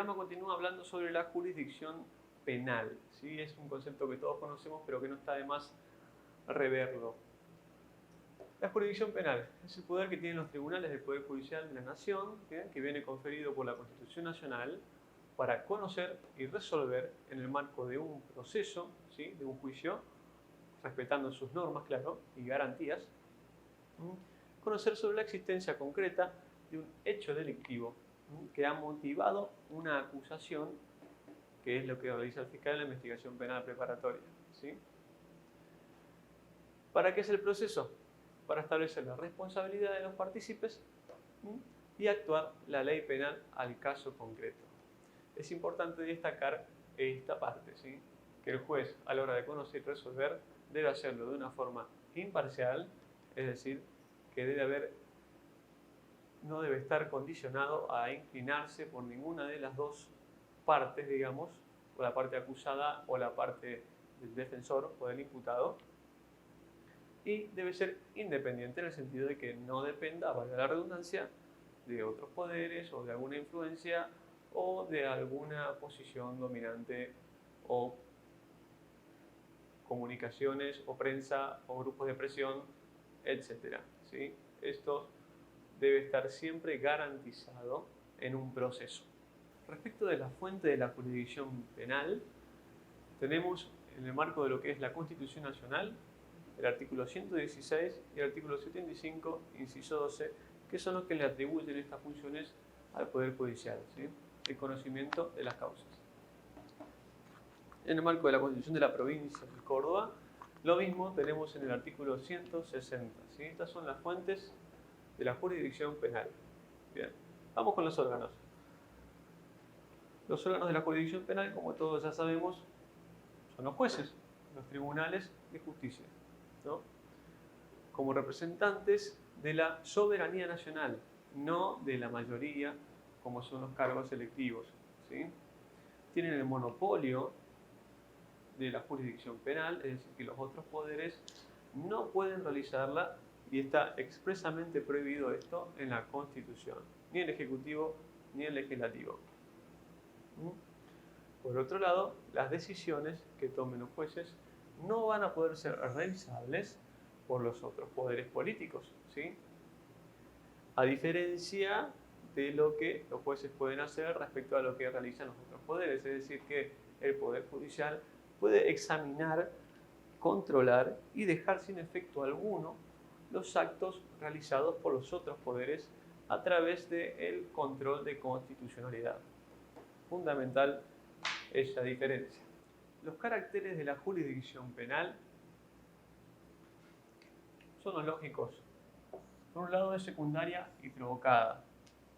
programa continúa hablando sobre la jurisdicción penal, ¿sí? Es un concepto que todos conocemos, pero que no está de más reverlo. La jurisdicción penal es el poder que tienen los tribunales del Poder Judicial de la Nación, que viene conferido por la Constitución Nacional para conocer y resolver en el marco de un proceso, ¿sí? De un juicio, respetando sus normas, claro, y garantías, conocer sobre la existencia concreta de un hecho delictivo que ha motivado una acusación, que es lo que realiza el fiscal en la investigación penal preparatoria, ¿sí? ¿Para qué es el proceso? Para establecer la responsabilidad de los partícipes y actuar la ley penal al caso concreto. Es importante destacar esta parte, ¿sí? Que el juez, a la hora de conocer y resolver, debe hacerlo de una forma imparcial, es decir, que no debe estar condicionado a inclinarse por ninguna de las dos partes, digamos, o la parte acusada o la parte del defensor o del imputado, y debe ser independiente en el sentido de que no dependa, valga la redundancia, de otros poderes o de alguna influencia o de alguna posición dominante o comunicaciones o prensa o grupos de presión, etc. ¿Sí? Esto debe estar siempre garantizado en un proceso. Respecto de la fuente de la jurisdicción penal, tenemos en el marco de lo que es la Constitución Nacional el artículo 116 y el artículo 75, inciso 12, que son los que le atribuyen estas funciones al Poder Judicial, ¿sí? El conocimiento de las causas. En el marco de la Constitución de la Provincia de Córdoba, lo mismo tenemos en el artículo 160, ¿sí? Estas son las fuentes de la jurisdicción penal. Bien, vamos con los órganos. Los órganos de la jurisdicción penal, como todos ya sabemos, son los jueces, los tribunales de justicia, ¿no? Como representantes de la soberanía nacional, no de la mayoría, como son los cargos electivos, ¿sí? Tienen el monopolio de la jurisdicción penal, es decir, que los otros poderes no pueden realizarla y está expresamente prohibido esto en la Constitución, ni el Ejecutivo ni el Legislativo. Por otro lado, las decisiones que tomen los jueces no van a poder ser revisables por los otros poderes políticos, ¿sí? A diferencia de lo que los jueces pueden hacer respecto a lo que realizan los otros poderes, es decir, que el Poder Judicial puede examinar, controlar y dejar sin efecto alguno los actos realizados por los otros poderes a través del control de constitucionalidad. Fundamental esa diferencia. Los caracteres de la jurisdicción penal son los lógicos. Por un lado es secundaria y provocada.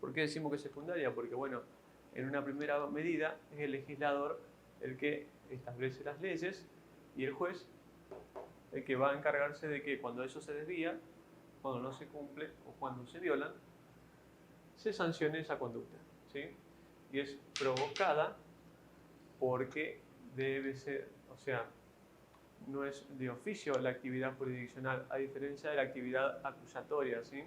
¿Por qué decimos que es secundaria? Porque, bueno, en una primera medida es el legislador el que establece las leyes y el juez el que va a encargarse de que cuando eso se desvía, cuando no se cumple o cuando se violan, se sancione esa conducta, ¿sí? Y es provocada porque debe ser, o sea, no es de oficio la actividad jurisdiccional, a diferencia de la actividad acusatoria, ¿sí?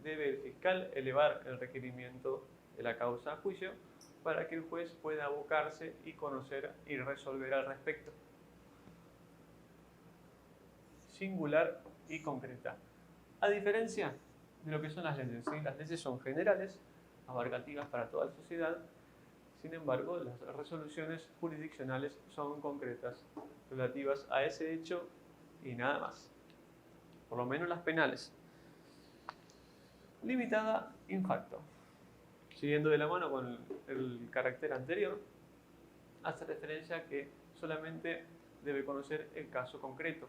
Debe el fiscal elevar el requerimiento de la causa a juicio para que el juez pueda abocarse y conocer y resolver al respecto. Singular y concreta. A diferencia de lo que son las leyes, ¿sí? Las leyes son generales, abarcativas para toda la sociedad. Sin embargo, las resoluciones jurisdiccionales son concretas, relativas a ese hecho y nada más. Por lo menos las penales. Limitada in facto. Siguiendo de la mano con el carácter anterior, hace referencia a que solamente debe conocer el caso concreto.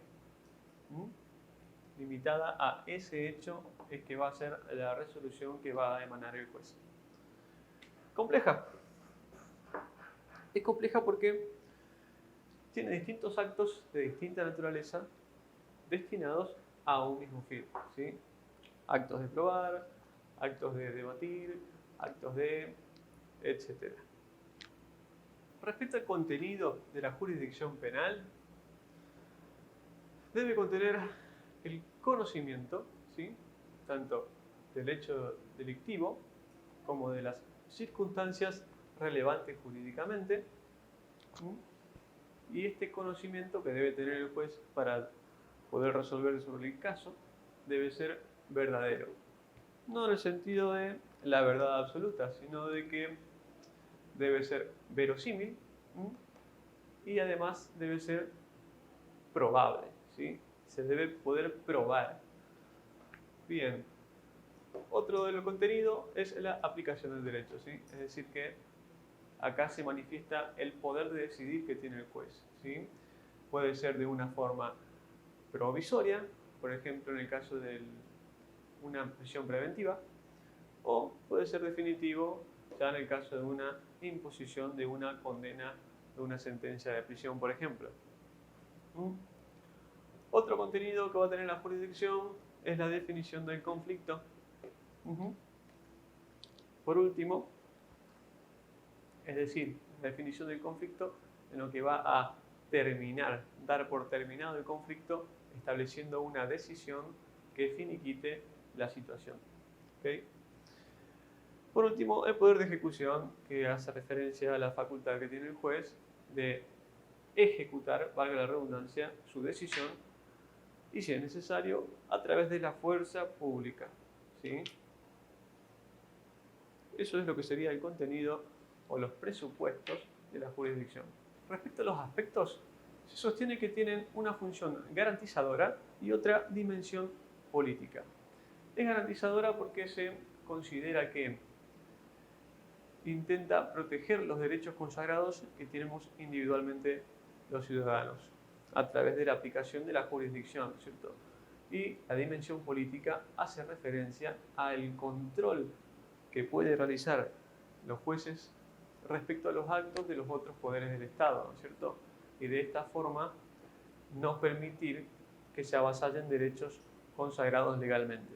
Limitada a ese hecho es que va a ser la resolución que va a emanar el juez. Compleja. Es compleja porque tiene distintos actos de distinta naturaleza destinados a un mismo fin, ¿sí? Actos de probar, actos de debatir, actos de, etc. Respecto al contenido de la jurisdicción penal, debe contener el conocimiento, ¿sí? Tanto del hecho delictivo como de las circunstancias relevante jurídicamente, y este conocimiento que debe tener el juez para poder resolver sobre el caso debe ser verdadero. No en el sentido de la verdad absoluta, sino de que debe ser verosímil y además debe ser probable, ¿sí? Se debe poder probar. Bien, otro de lo contenido es la aplicación del derecho, ¿sí? Es decir que acá se manifiesta el poder de decidir que tiene el juez, ¿sí? Puede ser de una forma provisoria, por ejemplo en el caso de una prisión preventiva, o puede ser definitivo ya en el caso de una imposición de una condena, de una sentencia de prisión, por ejemplo. Otro contenido que va a tener la jurisdicción es la definición del conflicto. Por último, es decir, la definición del conflicto en lo que va a terminar, dar por terminado el conflicto, estableciendo una decisión que finiquite la situación. ¿Okay? Por último, el poder de ejecución, que hace referencia a la facultad que tiene el juez de ejecutar, valga la redundancia, su decisión, y si es necesario, a través de la fuerza pública. ¿Sí? Eso es lo que sería el contenido o los presupuestos de la jurisdicción. Respecto a los aspectos, se sostiene que tienen una función garantizadora y otra dimensión política. Es garantizadora porque se considera que intenta proteger los derechos consagrados que tenemos individualmente los ciudadanos a través de la aplicación de la jurisdicción, ¿cierto? Y la dimensión política hace referencia al control que puede realizar los jueces respecto a los actos de los otros poderes del Estado, ¿no es cierto? Y de esta forma no permitir que se avasallen derechos consagrados legalmente.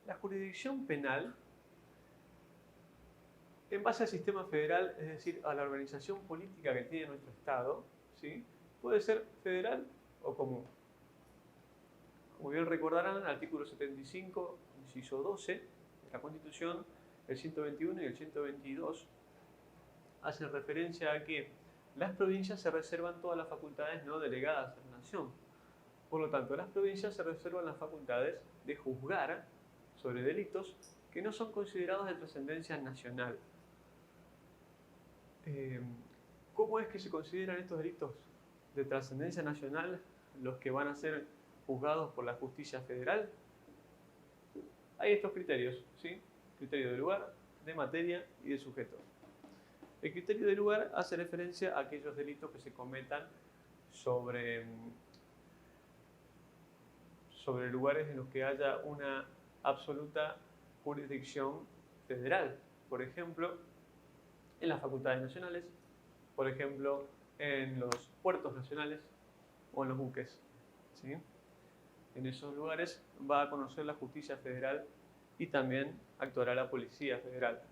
La jurisdicción penal, en base al sistema federal, es decir, a la organización política que tiene nuestro Estado, ¿sí? Puede ser federal o común. Como bien recordarán, el artículo 75, inciso 12 de la Constitución, el 121 y el 122 hacen referencia a que las provincias se reservan todas las facultades no delegadas a la nación. Por lo tanto, las provincias se reservan las facultades de juzgar sobre delitos que no son considerados de trascendencia nacional. ¿Cómo es que se consideran estos delitos de trascendencia nacional los que van a ser juzgados por la justicia federal? Hay estos criterios, ¿sí? Criterio de lugar, de materia y de sujeto. El criterio de lugar hace referencia a aquellos delitos que se cometan sobre lugares en los que haya una absoluta jurisdicción federal. Por ejemplo, en las facultades nacionales, por ejemplo, en los puertos nacionales o en los buques, ¿sí? En esos lugares va a conocer la justicia federal y también actuará la policía federal.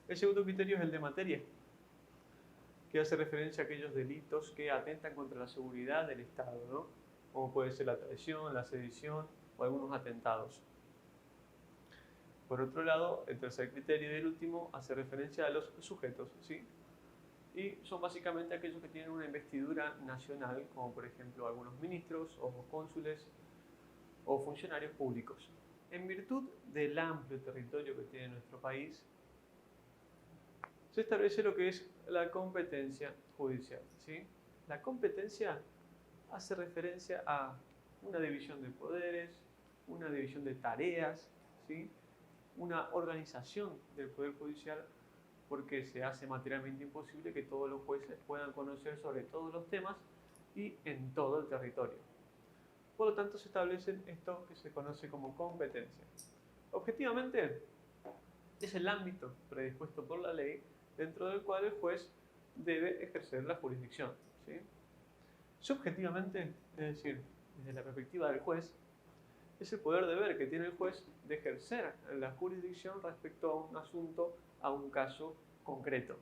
El segundo criterio es el de materia, que hace referencia a aquellos delitos que atentan contra la seguridad del Estado, ¿no? Como puede ser la traición, la sedición o algunos atentados. Por otro lado, el tercer criterio y el último hace referencia a los sujetos, ¿sí? Y son básicamente aquellos que tienen una investidura nacional, como por ejemplo algunos ministros o cónsules o funcionarios públicos. En virtud del amplio territorio que tiene nuestro país, se establece lo que es la competencia judicial, ¿sí? La competencia hace referencia a una división de poderes, una división de tareas, ¿sí? Una organización del Poder Judicial, porque se hace materialmente imposible que todos los jueces puedan conocer sobre todos los temas y en todo el territorio. Por lo tanto, se establecen esto que se conoce como competencia. Objetivamente, es el ámbito predispuesto por la ley dentro del cual el juez debe ejercer la jurisdicción, ¿sí? Subjetivamente, es decir, desde la perspectiva del juez, es el poder deber que tiene el juez de ejercer la jurisdicción respecto a un asunto, a un caso concreto.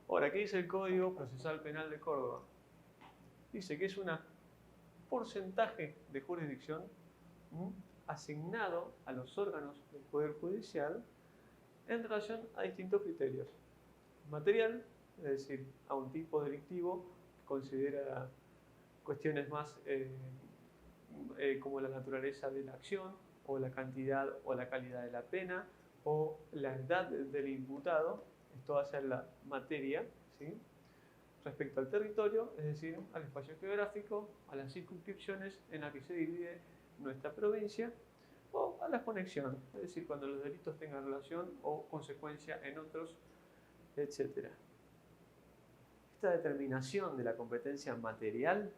Ahora, ¿qué dice el Código Procesal Penal de Córdoba? Dice que es un porcentaje de jurisdicción asignado a los órganos del Poder Judicial en relación a distintos criterios. Material, es decir, a un tipo delictivo que considera cuestiones más como la naturaleza de la acción, o la cantidad o la calidad de la pena, o la edad del imputado, esto va a ser la materia, ¿sí? Respecto al territorio, es decir, al espacio geográfico, a las circunscripciones en las que se divide nuestra provincia, o a la conexión, es decir, cuando los delitos tengan relación o consecuencia en otros, etc. Esta determinación de la competencia material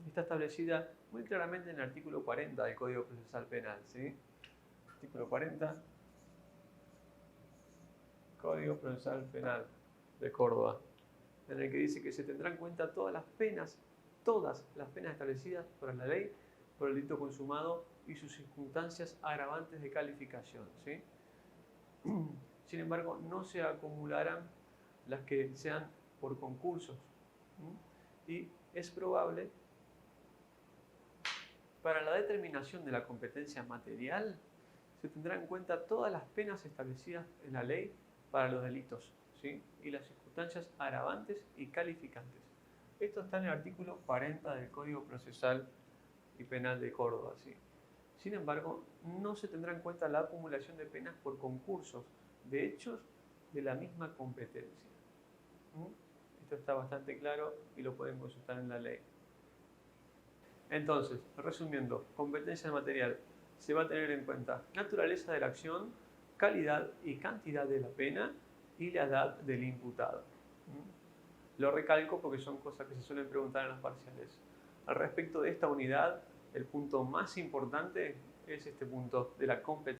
está establecida muy claramente en el artículo 40 del Código Procesal Penal, ¿sí? Artículo 40, Código Procesal Penal de Córdoba, en el que dice que se tendrán en cuenta todas las penas establecidas por la ley por el delito consumado y sus circunstancias agravantes de calificación, ¿sí? Sin embargo, no se acumularán las que sean por concursos, ¿sí? Y es probable, para la determinación de la competencia material, se tendrán en cuenta todas las penas establecidas en la ley para los delitos, ¿sí? Y las circunstancias agravantes y calificantes. Esto está en el artículo 40 del Código Procesal y Penal de Córdoba, ¿sí? Sin embargo, no se tendrá en cuenta la acumulación de penas por concursos de hechos de la misma competencia. Esto está bastante claro y lo pueden consultar en la ley. Entonces, resumiendo, competencia material. Se va a tener en cuenta naturaleza de la acción, calidad y cantidad de la pena y la edad del imputado. Lo recalco porque son cosas que se suelen preguntar en las parciales. Al respecto de esta unidad, el punto más importante es este punto de la competencia.